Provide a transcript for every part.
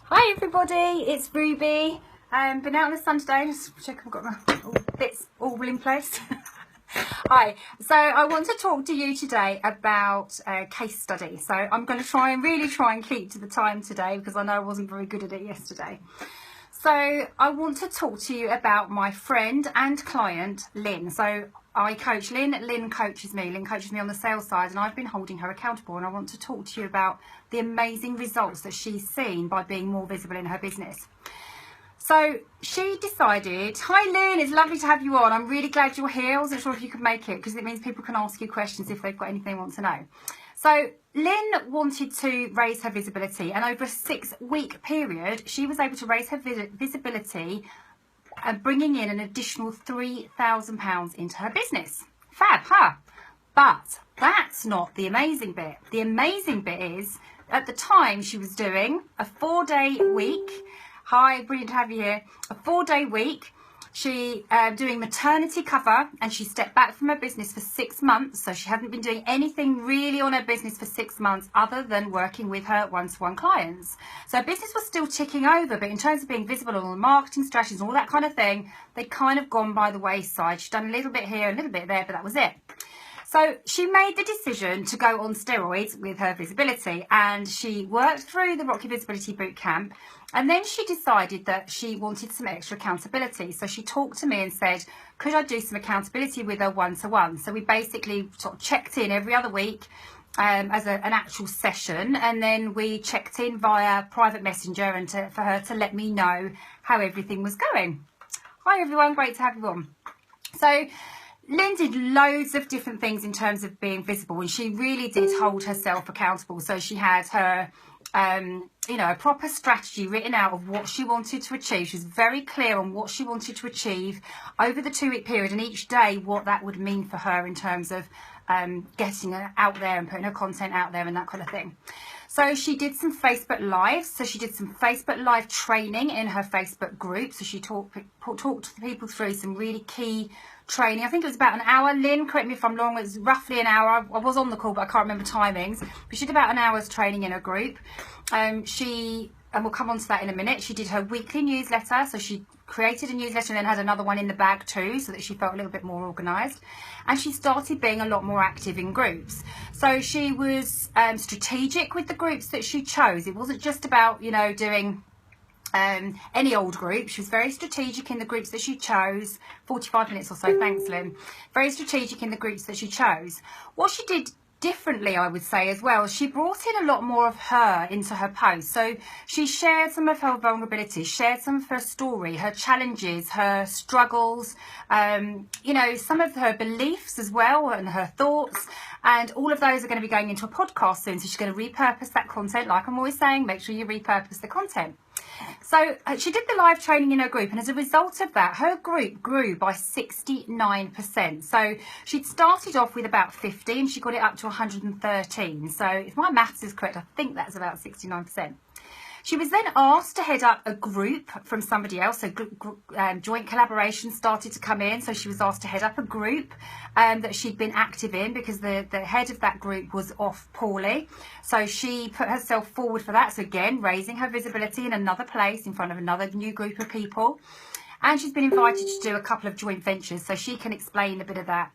Hi everybody, it's Ruby. Been out in the sun today, just check I've got my bits all in place. Hi, so I want to talk to you today about a case study. So I'm going to really try and keep to the time today because I know I wasn't very good at it yesterday. So I want to talk to you about my friend and client, Lynn. So I coach Lynn, Lynn coaches me on the sales side, and I've been holding her accountable, and I want to talk to you about the amazing results that she's seen by being more visible in her business. So she decided, hi Lynn, it's lovely to have you on. I'm really glad you're here. I wasn't sure if you could make it because it means people can ask you questions if they've got anything they want to know. So Lynn wanted to raise her visibility, and over a 6-week period, she was able to raise her visibility and bringing in an additional £3,000 into her business. Fab, huh? But that's not the amazing bit. The amazing bit is, at the time, she was doing a 4-day week. Hi, brilliant to have you here. A 4-day week. She doing maternity cover, and she stepped back from her business for 6 months. So she hadn't been doing anything really on her business for 6 months other than working with her one-to-one clients. So her business was still ticking over, but in terms of being visible on all the marketing strategies, all that kind of thing, they'd kind of gone by the wayside. She'd done a little bit here, a little bit there, but that was it. So she made the decision to go on steroids with her visibility, and she worked through the Rocky Visibility Bootcamp, and then she decided that she wanted some extra accountability. So she talked to me and said, could I do some accountability with her one-to-one? So we basically sort of checked in every other week as an actual session, and then we checked in via private messenger and for her to let me know how everything was going. Hi everyone, great to have you on. So Lynn did loads of different things in terms of being visible, and she really did hold herself accountable. So she had her, a proper strategy written out of what she wanted to achieve. She was very clear on what she wanted to achieve over the 2-week period, and each day what that would mean for her in terms of getting her out there and putting her content out there and that kind of thing. So she did some Facebook Lives. So she did some Facebook Live training in her Facebook group. So she talked to people through some really key training. I think it was about an hour. Lynn, correct me if I'm wrong, it was roughly an hour. I was on the call, but I can't remember timings. But she did about an hour's training in her group. And we'll come on to that in a minute. She did her weekly newsletter. So she created a newsletter and then had another one in the bag too, so that she felt a little bit more organised. And she started being a lot more active in groups. So she was strategic with the groups that she chose. It wasn't just about, doing any old group. She was very strategic in the groups that she chose. 45 minutes or so, thanks Lynn. Very strategic in the groups that she chose. What she did differently, I would say, as well, she brought in a lot more of her into her post. So she shared some of her vulnerabilities, shared some of her story, her challenges, her struggles, some of her beliefs as well, and her thoughts. And all of those are going to be going into a podcast soon. So she's going to repurpose that content. Like I'm always saying, make sure you repurpose the content. So she did the live training in her group, and as a result of that, her group grew by 69%. So she'd started off with about 50 and she got it up to 113. So if my maths is correct, I think that's about 69%. She was then asked to head up a group from somebody else. So joint collaboration started to come in. So she was asked to head up a group that she'd been active in because the head of that group was off poorly. So she put herself forward for that. So again, raising her visibility in another place in front of another new group of people. And she's been invited to do a couple of joint ventures. So she can explain a bit of that.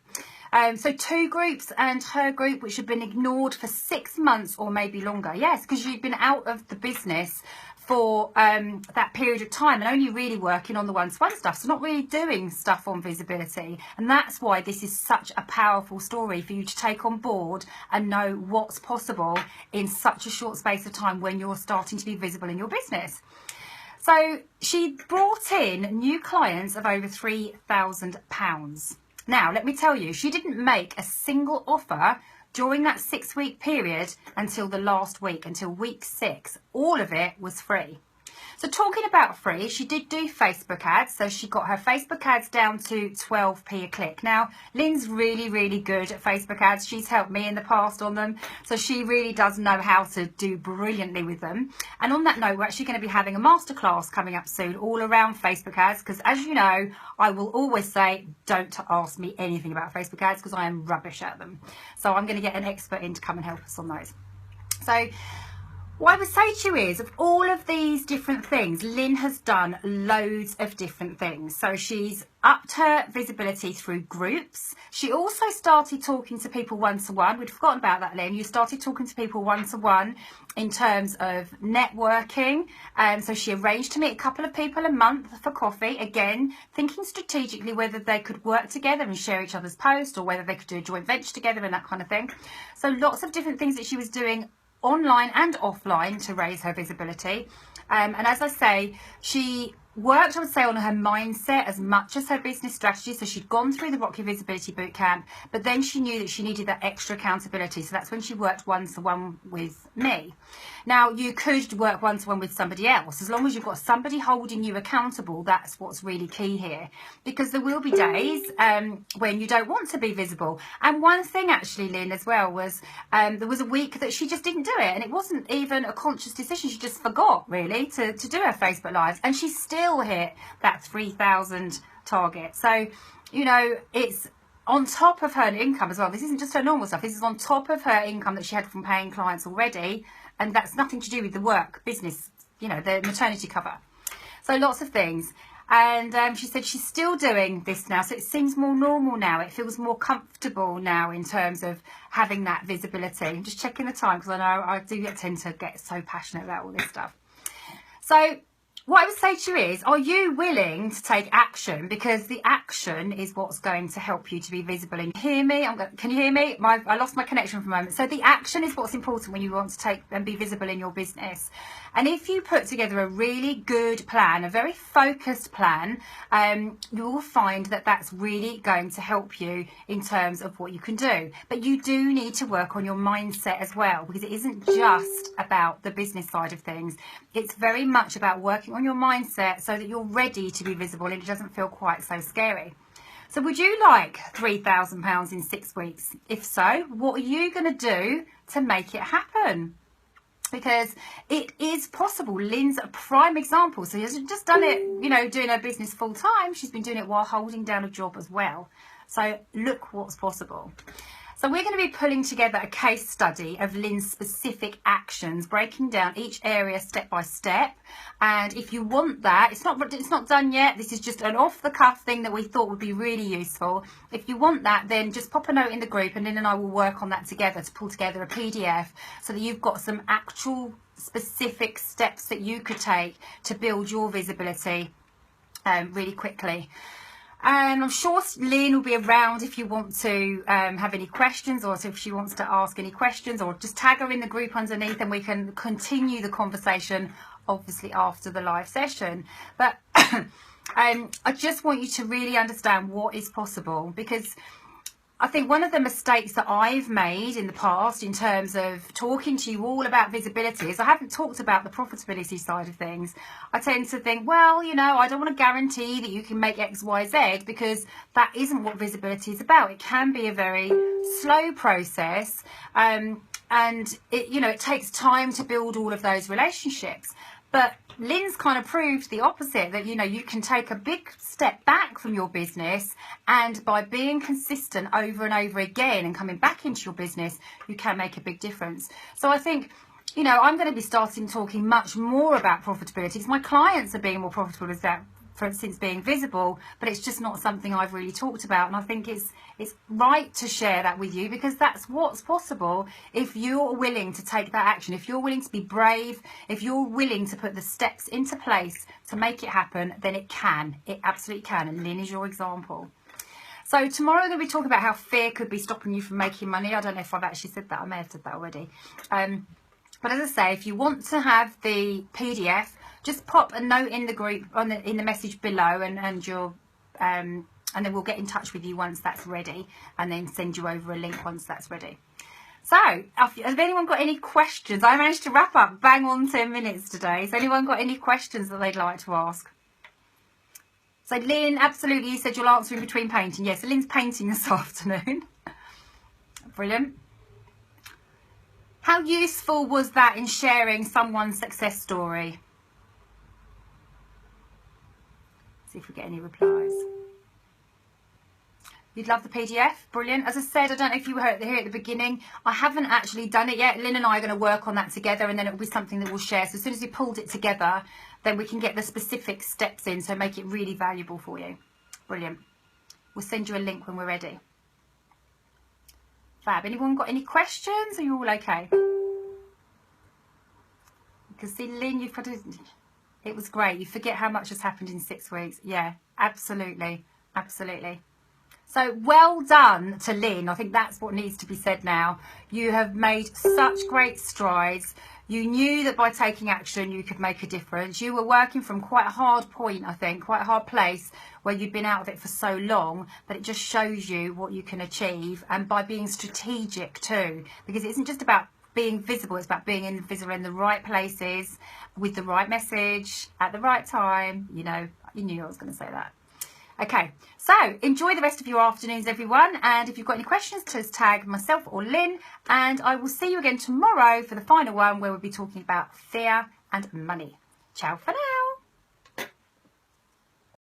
So 2 groups and her group, which had been ignored for 6 months or maybe longer. Yes, because you'd been out of the business for that period of time and only really working on the one-to-one stuff. So not really doing stuff on visibility. And that's why this is such a powerful story for you to take on board and know what's possible in such a short space of time when you're starting to be visible in your business. So she brought in new clients of over £3,000. Now, let me tell you, she didn't make a single offer during that 6-week period until the last week, until week 6. All of it was free. So talking about free, she did do Facebook ads. So she got her Facebook ads down to 12p a click. Now, Lynn's really, really good at Facebook ads. She's helped me in the past on them. So she really does know how to do brilliantly with them. And on that note, we're actually going to be having a masterclass coming up soon all around Facebook ads. Because as you know, I will always say, don't ask me anything about Facebook ads because I am rubbish at them. So I'm going to get an expert in to come and help us on those. So What I would say to you is, of all of these different things, Lynn has done loads of different things. So she's upped her visibility through groups. She also started talking to people one-to-one. We'd forgotten about that, Lynn. You started talking to people one-to-one in terms of networking. So she arranged to meet a couple of people a month for coffee. Again, thinking strategically whether they could work together and share each other's posts, or whether they could do a joint venture together and that kind of thing. So lots of different things that she was doing online and offline to raise her visibility. And as I say, she worked, I would say, on her mindset as much as her business strategy. So she'd gone through the Rock Your Visibility Bootcamp, but then she knew that she needed that extra accountability. So that's when she worked one-to-one with me. Now, you could work one-to-one with somebody else. As long as you've got somebody holding you accountable, that's what's really key here. Because there will be days when you don't want to be visible. And one thing, actually, Lynn, as well, was there was a week that she just didn't do it. And it wasn't even a conscious decision. She just forgot, really, to do her Facebook Lives. And she still hit that 3,000 target. So, you know, it's on top of her income as well. This isn't just her normal stuff. This is on top of her income that she had from paying clients already. And that's nothing to do with the work, business, you know, the maternity cover. So lots of things. And she said she's still doing this now. So it seems more normal now. It feels more comfortable now in terms of having that visibility. I'm just checking the time because I know I do tend to get so passionate about all this stuff. So what I would say to you is, are you willing to take action? Because the action is what's going to help you to be visible. And hear me? Can you hear me? I lost my connection for a moment. So the action is what's important when you want to take and be visible in your business. And if you put together a really good plan, a very focused plan, you will find that that's really going to help you in terms of what you can do. But you do need to work on your mindset as well, because it isn't just about the business side of things. It's very much about working on your mindset so that you're ready to be visible and it doesn't feel quite so scary. So would you like £3,000 in 6 weeks? If so, what are you going to do to make it happen? Because it is possible. Lynn's a prime example. So she hasn't just done it, you know, doing her business full time. She's been doing it while holding down a job as well. So look what's possible. So we're going to be pulling together a case study of Lynn's specific actions, breaking down each area step by step. And if you want that, it's not done yet. This is just an off-the-cuff thing that we thought would be really useful. If you want that, then just pop a note in the group and Lynn and I will work on that together to pull together a PDF so that you've got some actual specific steps that you could take to build your visibility really quickly. And I'm sure Lynn will be around if you want to have any questions, or if she wants to ask any questions, or just tag her in the group underneath and we can continue the conversation, obviously, after the live session. But I just want you to really understand what is possible, because I think one of the mistakes that I've made in the past in terms of talking to you all about visibility is I haven't talked about the profitability side of things. I tend to think, well, you know, I don't want to guarantee that you can make X, Y, Z, because that isn't what visibility is about. It can be a very slow process, and it, you know, it takes time to build all of those relationships. But Lynn's kind of proved the opposite, that, you know, you can take a big step back from your business, and by being consistent over and over again and coming back into your business, you can make a big difference. So I think, you know, I'm going to be talking much more about profitability because my clients are being more profitable as that, for instance, being visible, but it's just not something I've really talked about. And I think it's right to share that with you, because that's what's possible if you're willing to take that action, if you're willing to be brave, if you're willing to put the steps into place to make it happen, then it can. It absolutely can. And Lynn is your example. So tomorrow we're going to be talking about how fear could be stopping you from making money. I don't know if I've actually said that. I may have said that already. But as I say, if you want to have the PDF, just pop a note in the group in the message below, and you'll and then we'll get in touch with you once that's ready, and then send you over a link once that's ready. So, has anyone got any questions? I managed to wrap up bang on 10 minutes today. Has anyone got any questions that they'd like to ask? So Lynn, absolutely, you said you'll answer in between painting. Yes, so Lynn's painting this afternoon. Brilliant. How useful was that in sharing someone's success story? See if we get any replies. You'd love the PDF. Brilliant. As I said, I don't know if you were here at the beginning. I haven't actually done it yet. Lynn and I are going to work on that together, and then it will be something that we'll share. So as soon as we pulled it together, then we can get the specific steps in, so make it really valuable for you. Brilliant. We'll send you a link when we're ready. Fab. Anyone got any questions? Are you all okay? You can see, Lynn, you've got to... It was great. You forget how much has happened in 6 weeks. Yeah, absolutely. Absolutely. So well done to Lynn. I think that's what needs to be said now. You have made such great strides. You knew that by taking action you could make a difference. You were working from quite a hard point, I think, quite a hard place where you'd been out of it for so long, but it just shows you what you can achieve, and by being strategic too, because it isn't just about being visible, it's about being visible in the right places with the right message at the right time. You know, you knew I was going to say that. Okay, so enjoy the rest of your afternoons, everyone, and if you've got any questions, just tag myself or Lynn, and I will see you again tomorrow for the final one, where we'll be talking about fear and money. Ciao for now.